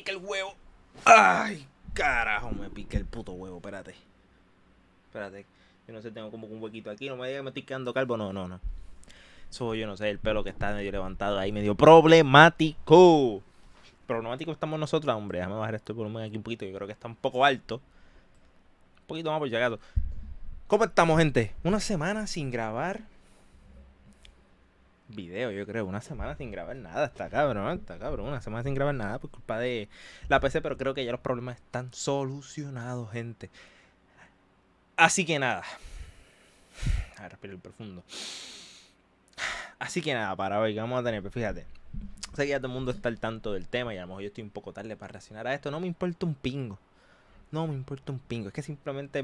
pica el huevo. Ay, carajo, me pica el puto huevo. Espérate. Yo no sé, tengo como un huequito aquí. No me digas que me estoy quedando calvo. No. Eso yo no sé, el pelo que está medio levantado ahí, medio problemático. Problemático estamos nosotros, hombre. Déjame bajar este volumen aquí un poquito. Yo creo que está un poco alto. Un poquito más por si acaso. ¿Cómo estamos, gente? Una semana sin grabar video, yo creo. Una semana sin grabar nada. Está cabrón. Una semana sin grabar nada por culpa de la PC, pero creo que ya los problemas están solucionados, gente. Así que nada. A respirar profundo. Así que nada, para hoy, ¿qué vamos a tener? Pues fíjate. Sé que ya todo el mundo está al tanto del tema y a lo mejor yo estoy un poco tarde para reaccionar a esto. No me importa un pingo. Es que simplemente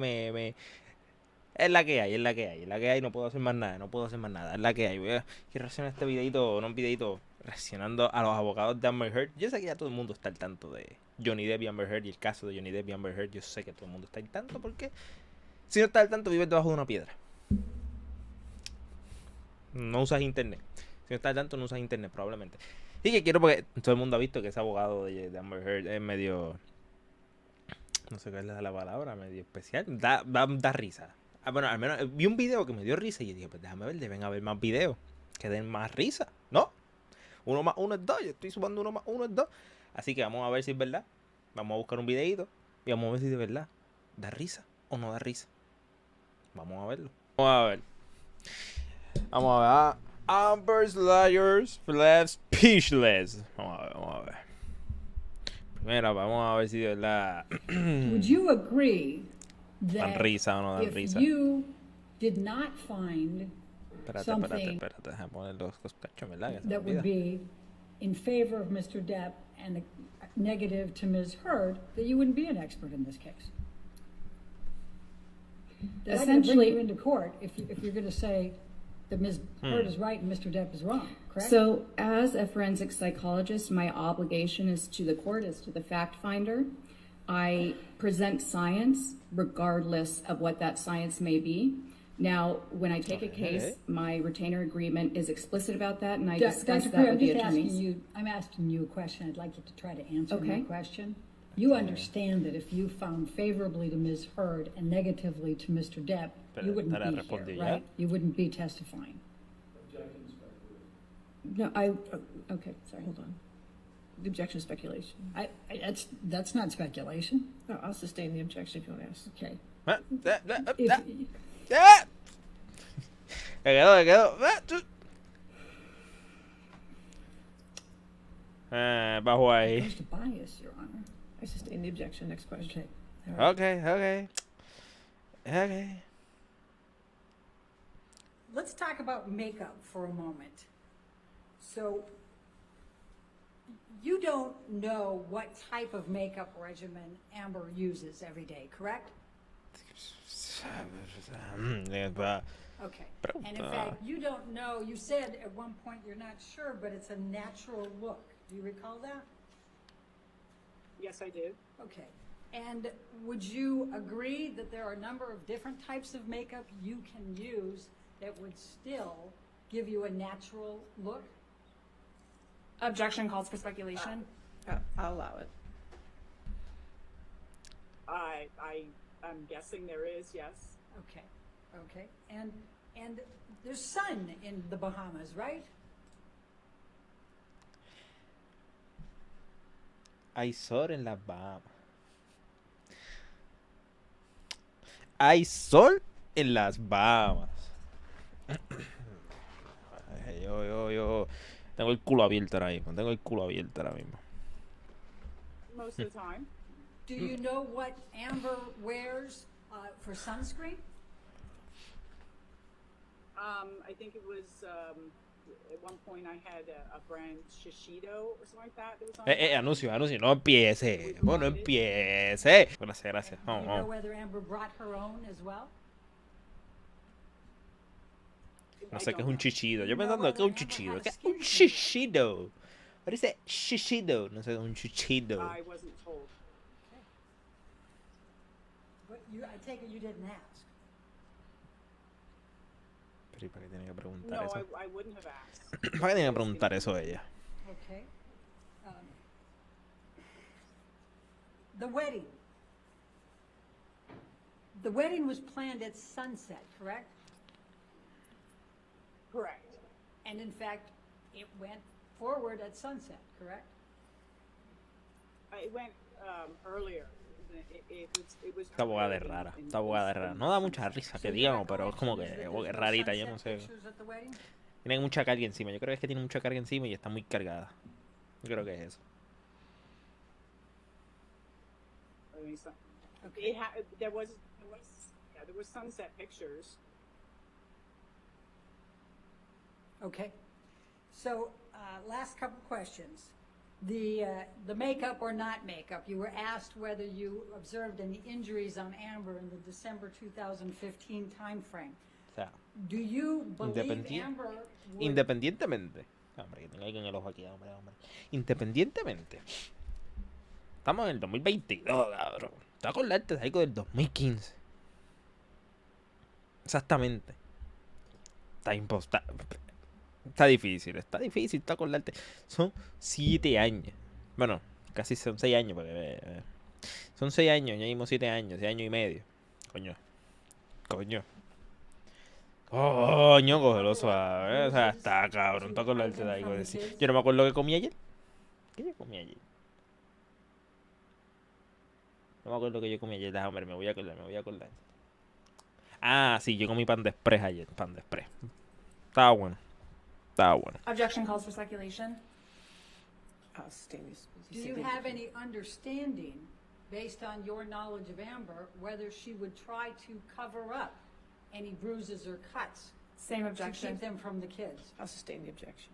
es la que hay, no puedo hacer más nada, es la que hay. Quiero reaccionar a este videito, no un videito, reaccionando a los abogados de Amber Heard. Yo sé que ya todo el mundo está al tanto de Johnny Depp y Amber Heard y el caso de Johnny Depp y Amber Heard. Yo sé que todo el mundo está al tanto porque si no estás al tanto vives debajo de una piedra. No usas internet. Si no estás al tanto no usas internet probablemente. Y que quiero porque todo el mundo ha visto que ese abogado de Amber Heard es medio... No sé cuál es la palabra, medio especial. Da risa. Bueno, al menos vi un video que me dio risa y dije, pues déjame ver, deben haber más videos que den más risa, ¿no? 1 más 1 es 2, yo estoy sumando 1 más 1 es 2. Así que vamos a ver si es verdad. Vamos a buscar un videito y vamos a ver si de verdad da risa o no da risa. Vamos a verlo. Vamos a ver. Amber's Liars Left Speechless. Vamos a ver. Primero, vamos a ver si de verdad Would you agree dan that risa o no dan if risa. you did not find something Déjame poner los coscachos, ¿verdad? that would be in favor of Mr. Depp and negative to Ms. Heard, that you wouldn't be an expert in this case? Essentially, bring you into court if you're going to say that Ms. Heard is right and Mr. Depp is wrong, correct? So, as a forensic psychologist, my obligation is to the court, is to the fact finder. I present science regardless of what that science may be. Now, when I take a case, my retainer agreement is explicit about that, and I discuss that with the attorneys. I'm asking you a question. I'd like you to try to answer my Okay. question. You understand that if you found favorably to Ms. Heard and negatively to Mr. Depp, you wouldn't be here, right? You wouldn't be testifying. No, okay, sorry, hold on. The objection is speculation. That's not speculation. No, I'll sustain the objection if you want to ask. Okay. Me quedo. Bajo ahí. There's the bias, Your Honor. I sustain the objection. Next question. Okay. Okay. Let's talk about makeup for a moment. So, you don't know what type of makeup regimen Amber uses every day, correct? Okay. And in fact, you don't know, you said at one point you're not sure, but it's a natural look. Do you recall that? Yes, I do. Okay. And would you agree that there are a number of different types of makeup you can use that would still give you a natural look? Objection calls for speculation. I'll allow it. I'm guessing there is, yes. Okay. And there's sun in the Bahamas, right? Hay sol en las Bahamas. Hay sol en las Bahamas. Yo. Tengo el culo abierto ahora mismo. Most of the time. Do you know what Amber wears for sunscreen? I think it was at one point I had a brand Shishido or something like that was on. Anuncio, no empiece. No empiece. Gracias. Do you know whether Amber brought her own as well? No sé qué es un chichido. Yo pensando que es un chichido. ¿Qué es un chichido? What is it? Chichido. No sé qué es un chichido. I wasn't told. But I take it you didn't ask. Pero ¿y para qué tiene que preguntar No, eso? I wouldn't have asked. ¿Para qué tiene que preguntar eso ella? Okay. the wedding. The wedding was planned at sunset, correct? Correct. And in fact, it went forward at sunset, correct? It went earlier. It was Esta abogada es rara. Esta abogada es rara. No da mucha risa que digamos, pero es como que es rarita, yo no sé. Pictures at the wedding? Tiene mucha carga encima. Yo creo que es que tiene mucha carga encima y está muy cargada. Yo creo que es eso. I mean, there was sunset pictures. Okay. So, last couple questions. The makeup or not makeup, you were asked whether you observed any injuries on Amber in the December 2015 timeframe. O sea, Do you believe Amber would... independientemente. Hombre, que tengo ahí con el ojo aquí, hombre. Independientemente. Estamos en el 2022, cabrón. Te vas a acordarte de algo del 2015. Exactamente. Está difícil te acordarte. Son 7 años. Bueno, casi son 6 años. Porque, son 6 años, ya vimos 7 años, 6 años y medio. Coño, cógelo suave. O sea, está cabrón, te acordarte de algo. Yo no me acuerdo que comí ayer. ¿Qué yo comí ayer? No me acuerdo que yo comí ayer. Hombre, me voy a acordar. Ah, sí, yo comí pan de express ayer. Pan de express. Estaba bueno. Objection calls for speculation. Do you have any understanding, based on your knowledge of Amber, whether she would try to cover up any bruises or cuts Same to objection. keep them from the kids? I'll sustain the objection.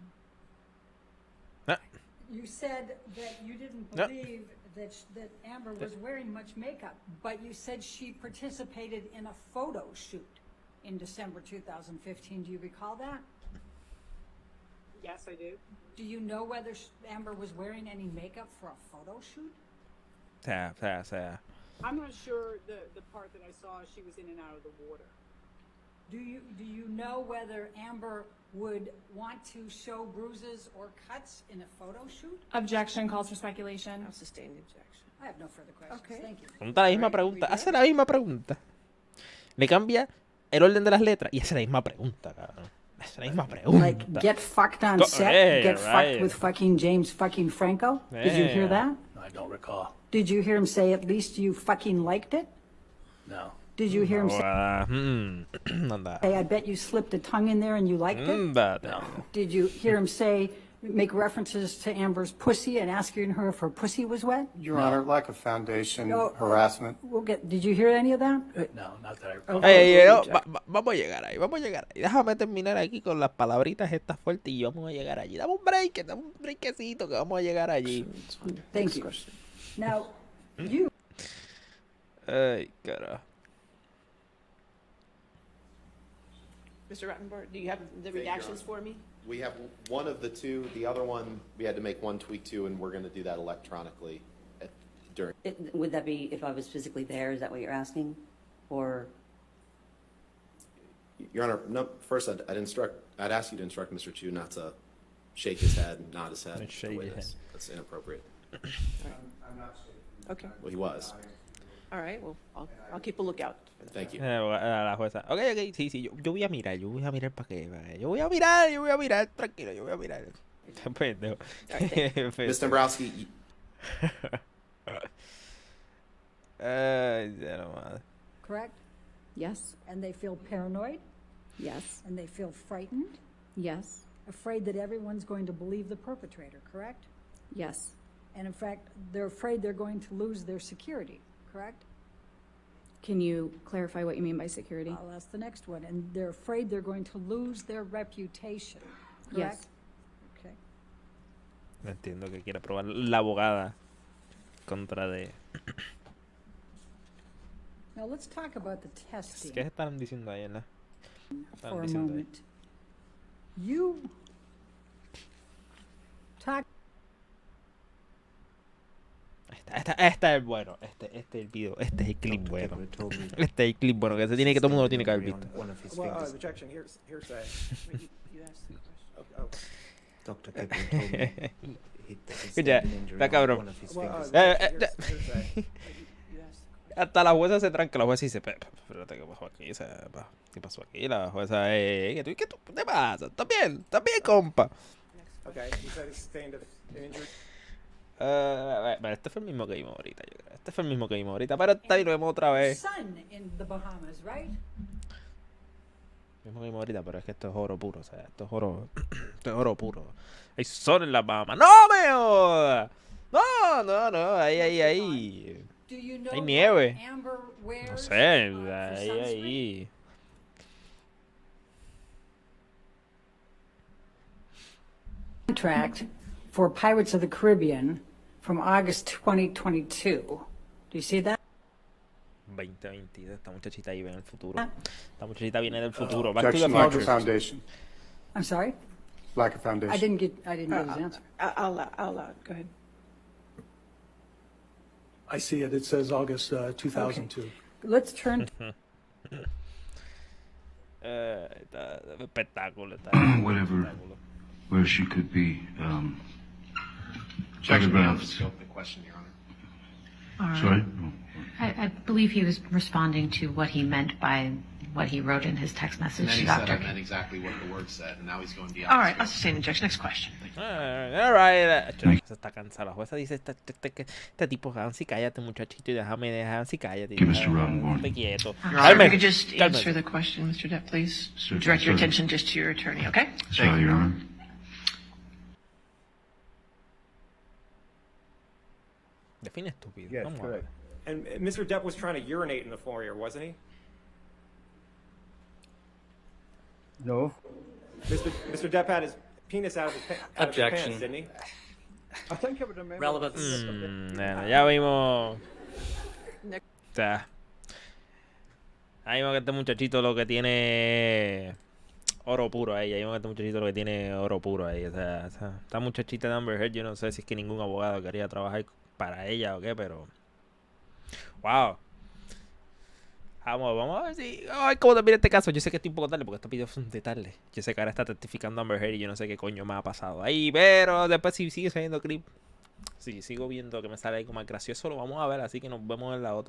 You said that you didn't Yeah. believe that Amber was wearing much makeup, but you said she participated in a photo shoot in December 2015. Do you recall that? Yes, I do. Do you know whether Amber was wearing any makeup for a photo shoot? O sea. I'm not sure the part that I saw, she was in and out of the water. Do you know whether Amber would want to show bruises or cuts in a photo shoot? Objection calls for speculation. I'll sustain the objection. I have no further questions. Okay. Thank you. Pregunta la misma pregunta. Hace la misma pregunta. Le cambia el orden de las letras y hace la misma pregunta, cabrón. Hace la misma pregunta. Like, get fucked on Go- set, hey, get right. fucked with fucking James fucking Franco? Did you hear Yeah. that? I don't recall. Did you hear him say at least you fucking liked it? No. Did you hear him say, Abogada. Anda. I bet you slipped a tongue in there and you liked it? Anda. Did you hear him say, make references to Amber's pussy and asking her if her pussy was wet? Your Honor, lack of foundation, No. harassment. Did you hear any of that? No, not that I recall. Vamos a llegar ahí. Déjame terminar aquí con las palabritas estas fuertes y vamos a llegar allí. Dame un breakcito que vamos a llegar allí. It's fine. Thank Next you. question. Now, you, Ay, carajo. Mr. Rattenberg, do you have the reactions for me? We have one of the two. The other one, we had to make one tweak to, and we're going to do that electronically during. Would that be if I was physically there? Is that what you're asking? Or, Your Honor, no, first I'd ask you to instruct Mr. Chu not to shake his head, nod his head. Don't shake the way his that's- That's inappropriate. Okay. Well, he was. All right, well, I'll keep a lookout. Thank you. La jueza. Ok, sí, yo voy a mirar para que. Yo voy a mirar, tranquilo, yo voy a mirar. Pendejo. Ms. Dombrowski, Ay, ya no madre. correct? Yes, And they feel paranoid yes, and they feel frightened, yes, afraid that everyone's going to believe the perpetrator, correct? yes. And in fact, they're afraid they're going to lose their security, correct? Can you clarify what you mean by security? Well, that's the next one. And they're afraid they're going to lose their reputation, correct? Yes. Okay. No entiendo que quiera probar la abogada contra de. Now let's talk about the testing ¿Qué estaban diciendo ahí, no? for a moment. You talk. Este es bueno. Este es el video. Este es el clip bueno. Este es el clip bueno que todo el mundo lo tiene que haber visto. Well, objection, hearsay. You asked the question. Dr. Goodwin told me Escucha, está cabrón. Hasta la jueza se tranca, la jueza dice, espérate, ¿qué pasó aquí? ¿Qué pasó aquí? La jueza, ¿qué te pasa? ¿Estás bien? ¿Estás bien, compa? Bueno, este fue el mismo que vimos ahorita, yo creo. Este fue el mismo que vimos ahorita, pero esta y lo vemos otra vez. Sun in the Bahamas, right? Mismo que vimos ahorita, pero es que esto es oro puro, o sea, esto es oro, esto es oro puro. Hay sol en las Bahamas. ¡No me jodas! No, ahí. Do you know Hay nieve. what Amber wears, No sé, for ahí. sunscreen? Contract for Pirates of the Caribbean from August 2022. Do you see that? 2022, esta muchachita ahí ve en el futuro. Esta muchachita viene del futuro. Back to Objection, the lack of future. foundation. I'm sorry? Lack of foundation. I didn't get his answer. I'll allow it. Go ahead. I see it. It says August 2002. Let's turn Está espectáculo. Whatever, where she could be. Photographs. The question, Your Honor. Sorry? I believe he was responding to what he meant by what he wrote in his text message And then to he said Dr. I meant exactly what the word said, and now he's going beyond. All right, I'll sustain objection. Next question. All right. Se está cansada. La jueza dice, este tipo, Hansi, cállate, muchachito, y déjame, Hansi, cállate. Give Mr. Roddenborn. Estate quieto. Your Honor, if you could just Cálmate. answer the question, Mr. Depp, please. Certainly, Direct your certainly. attention just to your attorney, okay? Sorry, Your Honor. Define estúpido. Yes, Vamos a ver. correct. And Mr. Depp was trying to urinate in the foyer, wasn't he? No. Mr. Depp had his penis out of his, out of his Objection. pants, didn't he? I think I would remember. Relevance. Bueno, ya vimos. O sea, ya vimos que este muchachito lo que tiene oro puro ahí. Ya vimos que este muchachito lo que tiene oro puro ahí. O sea, esta muchachita de Amber Heard, yo no sé si es que ningún abogado quería trabajar para ella o qué, pero. ¡Wow! Vamos a ver si. Ay, cómo termina este caso. Yo sé que estoy un poco tarde porque este video fue de tarde. Yo sé que ahora está testificando Amber Heard y yo no sé qué coño me ha pasado ahí. Pero después, si sigue saliendo clip, si sigo viendo que me sale ahí como más gracioso, lo vamos a ver. Así que nos vemos en la otra.